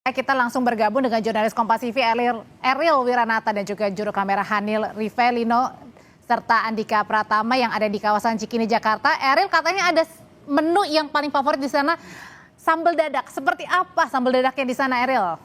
Kita langsung bergabung dengan jurnalis Kompas TV Eril Wiranata dan juga juru kamera Hanil Rivelino serta Andika Pratama yang ada di kawasan Cikini, Jakarta. Eril, katanya ada menu yang paling favorit di sana, sambal dadak. Seperti apa sambal dadaknya di sana, Eril?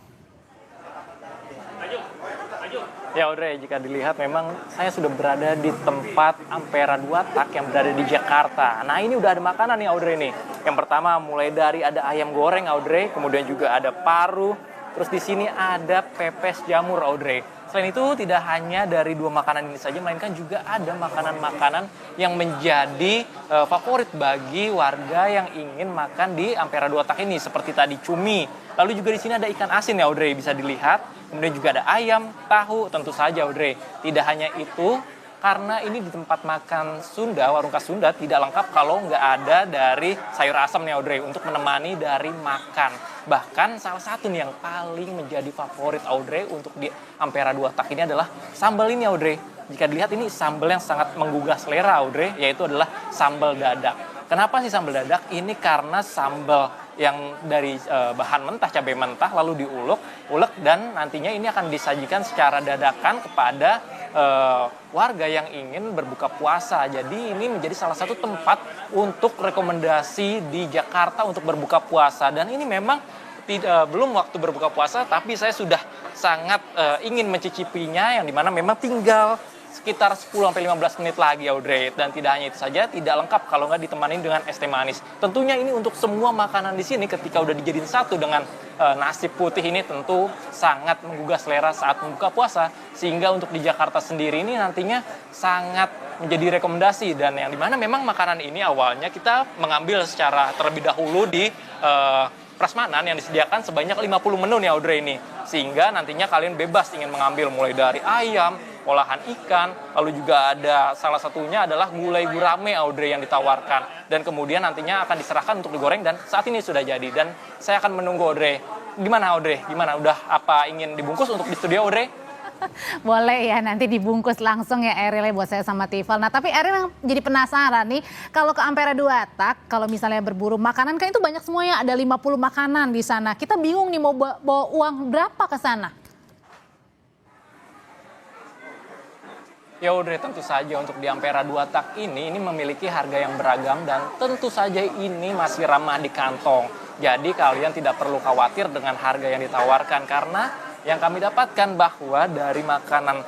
Ya Audrey, jika dilihat memang saya sudah berada di tempat Ampera 2 Tak yang berada di Jakarta. Nah, ini udah ada makanan nih Audrey nih. Yang pertama mulai dari ada ayam goreng Audrey, kemudian juga ada paru, terus di sini ada pepes jamur Audrey. Selain itu tidak hanya dari dua makanan ini saja, melainkan juga ada makanan-makanan yang menjadi favorit bagi warga yang ingin makan di Ampera 2 Tak ini, seperti tadi cumi. Lalu juga di sini ada ikan asin ya Audrey, bisa dilihat. Kemudian juga ada ayam, tahu, tentu saja Audrey. Tidak hanya itu, karena ini di tempat makan Sunda, warung khas Sunda, tidak lengkap kalau nggak ada dari sayur asam nih Audrey, untuk menemani dari makan. Bahkan salah satu nih yang paling menjadi favorit Audrey untuk di Ampera 2 Tak ini adalah sambal ini Audrey. Jika dilihat ini sambal yang sangat menggugah selera Audrey, yaitu adalah sambal dadak. Kenapa sih sambal dadak? Ini karena sambal yang dari bahan mentah, cabai mentah, lalu diulek dan nantinya ini akan disajikan secara dadakan kepada warga yang ingin berbuka puasa. Jadi ini menjadi salah satu tempat untuk rekomendasi di Jakarta untuk berbuka puasa. Dan ini memang belum waktu berbuka puasa, tapi saya sudah sangat ingin mencicipinya, yang dimana memang tinggal sekitar 10-15 menit lagi Audrey. Dan tidak hanya itu saja, tidak lengkap kalau nggak ditemani dengan es teh manis. Tentunya ini untuk semua makanan di sini ketika udah dijadiin satu dengan nasi putih ini tentu sangat menggugah selera saat membuka puasa. Sehingga untuk di Jakarta sendiri ini nantinya sangat menjadi rekomendasi. Dan yang dimana memang makanan ini awalnya kita mengambil secara terlebih dahulu di prasmanan yang disediakan sebanyak 50 menu nih Audrey ini. Sehingga nantinya kalian bebas ingin mengambil mulai dari ayam, olahan ikan, lalu juga ada salah satunya adalah gulai gurame Audrey yang ditawarkan. Dan kemudian nantinya akan diserahkan untuk digoreng dan saat ini sudah jadi. Dan saya akan menunggu Audrey. Gimana Audrey? Gimana? Udah apa ingin dibungkus untuk di studio Audrey? Boleh ya, nanti dibungkus langsung ya Eril buat saya sama Tifal. Nah, tapi Eril yang jadi penasaran nih, kalau ke Ampera 2 Tak, kalau misalnya berburu makanan kan itu banyak semuanya, ada 50 makanan di sana. Kita bingung nih mau bawa uang berapa ke sana? Ya Audrey, tentu saja untuk di Ampera 2 Tak ini memiliki harga yang beragam dan tentu saja ini masih ramah di kantong. Jadi kalian tidak perlu khawatir dengan harga yang ditawarkan, karena yang kami dapatkan bahwa dari makanan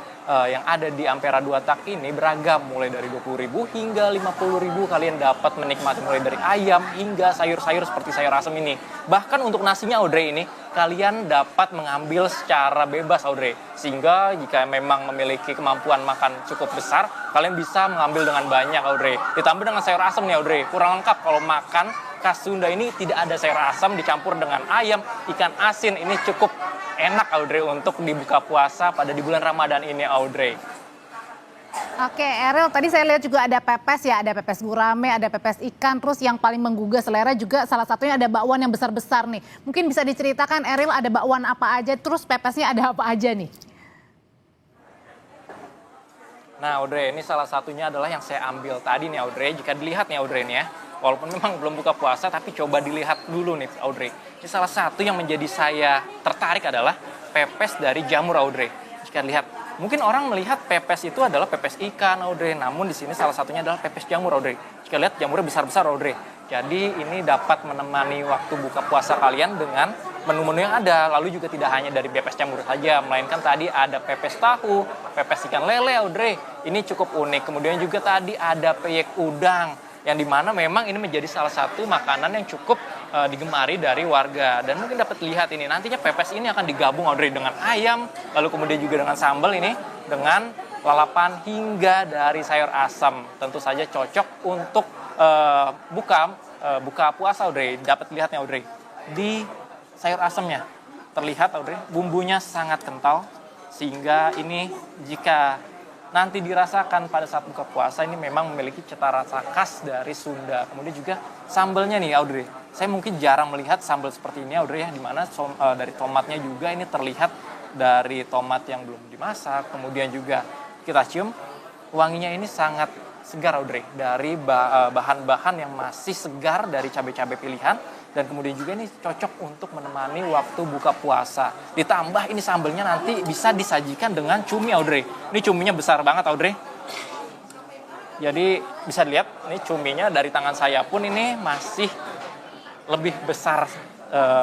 yang ada di Ampera 2 Tak ini beragam, mulai dari 20.000 hingga 50.000 kalian dapat menikmati mulai dari ayam hingga sayur-sayur seperti sayur asam ini. Bahkan untuk nasinya Audrey ini kalian dapat mengambil secara bebas Audrey. Sehingga jika memang memiliki kemampuan makan cukup besar, kalian bisa mengambil dengan banyak Audrey. Ditambah dengan sayur asam nih Audrey, kurang lengkap kalau makan khas Sunda ini tidak ada sayur asam dicampur dengan ayam, ikan asin. Ini cukup enak Audrey untuk dibuka puasa pada di bulan Ramadan ini Audrey. Oke Eril, tadi saya lihat juga ada pepes ya, ada pepes gurame, ada pepes ikan, terus yang paling menggugah selera juga salah satunya ada bakwan yang besar-besar nih. Mungkin bisa diceritakan Eril, ada bakwan apa aja, terus pepesnya ada apa aja nih? Nah Audrey, ini salah satunya adalah yang saya ambil tadi nih Audrey. Jika dilihat nih Audrey nih ya, walaupun memang belum buka puasa, tapi coba dilihat dulu nih Audrey. Ini salah satu yang menjadi saya tertarik adalah pepes dari jamur Audrey. Jika lihat, mungkin orang melihat pepes itu adalah pepes ikan Audrey, namun di sini salah satunya adalah pepes jamur Audrey. Jika lihat jamurnya besar-besar Audrey. Jadi ini dapat menemani waktu buka puasa kalian dengan menu-menu yang ada. Lalu juga tidak hanya dari pepes jamur saja, melainkan tadi ada pepes tahu, pepes ikan lele Audrey. Ini cukup unik. Kemudian juga tadi ada peyek udang, yang dimana memang ini menjadi salah satu makanan yang cukup digemari dari warga. Dan mungkin dapat lihat ini, nantinya pepes ini akan digabung Audrey dengan ayam, lalu kemudian juga dengan sambal ini, dengan lalapan hingga dari sayur asam. Tentu saja cocok untuk buka puasa Audrey. Dapat lihatnya Audrey, di sayur asamnya terlihat Audrey, bumbunya sangat kental, sehingga ini jika nanti dirasakan pada saat buka puasa ini memang memiliki cita rasa khas dari Sunda. Kemudian juga sambalnya nih Audrey, saya mungkin jarang melihat sambal seperti ini Audrey ya, dimana dari tomatnya juga ini terlihat dari tomat yang belum dimasak. Kemudian juga kita cium wanginya ini sangat segar Audrey, dari bahan-bahan yang masih segar dari cabai-cabai pilihan Dan kemudian juga ini cocok untuk menemani waktu buka puasa. Ditambah ini sambelnya nanti bisa disajikan dengan cumi, Audrey. Ini cuminya besar banget, Audrey. Jadi bisa dilihat, ini cuminya dari tangan saya pun ini masih lebih besar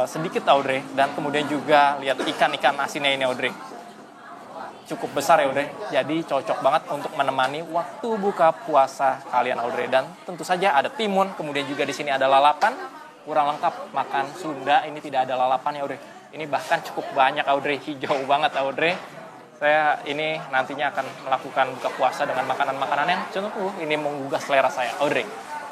sedikit, Audrey. Dan kemudian juga lihat ikan-ikan asinnya ini, Audrey. Cukup besar ya, Audrey. Jadi cocok banget untuk menemani waktu buka puasa kalian, Audrey. Dan tentu saja ada timun, kemudian juga di sini ada lalapan. Kurang lengkap makan Sunda, ini tidak ada lalapan ya, Audrey. Ini bahkan cukup banyak, Audrey. Hijau banget, Audrey. Saya ini nantinya akan melakukan buka puasa dengan makanan-makanan yang ini menggugah selera saya, Audrey.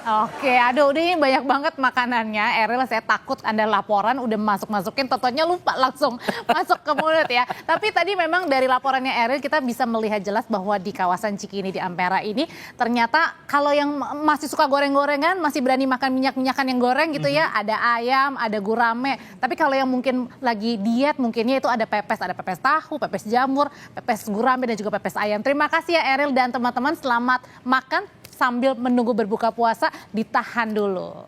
Oke, aduh udah ini banyak banget makanannya. Eril, saya takut Anda laporan udah masukin, totonya lupa langsung masuk ke mulut ya. Tapi tadi memang dari laporannya Eril kita bisa melihat jelas bahwa di kawasan Cikini di Ampera ini ternyata kalau yang masih suka goreng-gorengan, masih berani makan minyak-minyakan yang goreng gitu ya. Ada ayam, ada gurame. Tapi kalau yang mungkin lagi diet mungkinnya itu ada pepes tahu, pepes jamur, pepes gurame dan juga pepes ayam. Terima kasih ya Eril dan teman-teman, selamat makan. Sambil menunggu berbuka puasa, ditahan dulu.